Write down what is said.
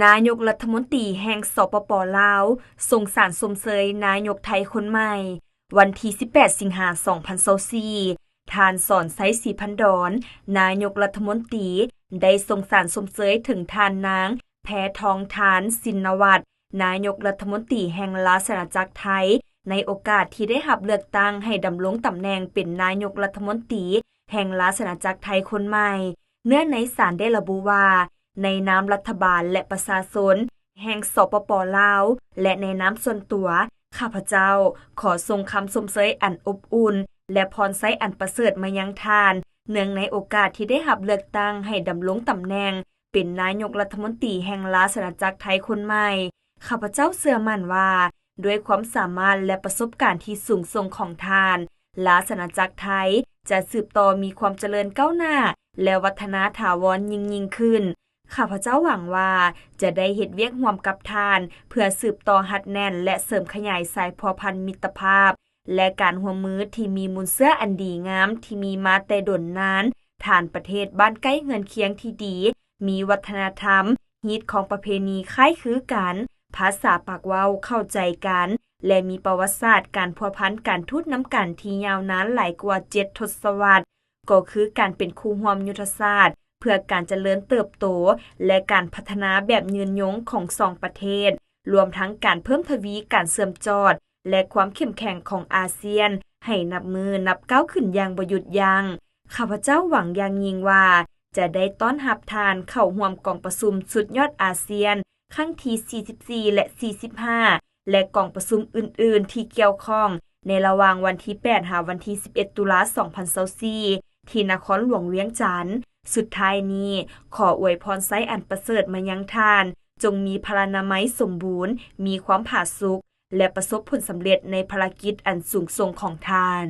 นายกรัฐมนตรีแห่งสปป.ลาวส่งสารสมเสยนายกไทยคนใหม่วันที่18สิงหาคม2024ท่านสอนไซศรีพันดอนนายกรัฐมนตรีได้ส่งสารสมเสยถึงท่านนางแพทองธารสินวัตรนายกรัฐมนตรีแห่งราชอาณาจักรไทยในโอกาสที่ได้รับเลือกตั้งให้ดำรงตำแหน่งเป็นนายกรัฐมนตรีแห่งราชอาณาจักรไทยคนใหม่เนื่องในสารได้ระบุว่าในนามรัฐบาลและประชาชนแห่งสปป.ลาวและในนามส่วนตัวข้าพเจ้าขอส่งคำสมเสยอันอบอุ่นและพรไซอันประเสริฐมายังท่านเนื่องในโอกาสที่ได้รับเลือกตั้งให้ดำรงตำแหน่งเป็นนายกรัฐมนตรีแห่งราชอาณาจักรไทยคนใหม่ข้าพเจ้าเชื่อมั่นว่าด้วยความสามารถและประสบการณ์ที่สูงส่งของท่านราชอาณาจักรไทยจะสืบต่อมีความเจริญก้าวหน้าและวัฒนาถาวรยิ่งขึ้นข้าพเจ้าหวังว่าจะได้เฮ็ดเวียกร่วมกับท่านเพื่อสืบต่อหัดแน่นและเสริมขยายสายพัวพันธ์มิตรภาพและการร่วมมือที่มีมูลเสื้ออันดีงามที่มีมาแต่ดนนานฐานประเทศบ้านใกล้เฮือนเคียงที่ดีมีวัฒนธรรมฮิตของประเพณีคล้ายคือกันภาษาปากเว้าเข้าใจกันและมีประวัติศาสตร์การพัวพันการทูตน้ำกันที่ยาวนานหลายกว่า7ทศวรรษก็คือการเป็นคู่ร่วมยุทธศาสตร์เพื่อการเจริญเติบโตและการพัฒนาแบบยืนยงของสองประเทศรวมทั้งการเพิ่มทวีการเสื่อมจอดและความเข้มแข็งของอาเซียนให้นับมือนับก้าวขึ้นอย่างบ่หยุดยัง้งข้าพเจ้าหวังอย่างยิ่งว่าจะได้ต้อนรับท่านเข้าร่วมกองประชุมสุดยอดอาเซียนครั้งที่44และ45และกองประชุมอื่นๆที่เกี่ยวข้องในระหว่างวันที่8หาวันที่11ตุลาคม2024ที่นครหลวงเวียงจันทน์สุดท้ายนี้ขออวยพรไซอันประเสริฐมายังท่านจงมีพลานามัยสมบูรณ์มีความผาสุกและประสบผลสำเร็จในภารกิจอันสูงส่งของท่าน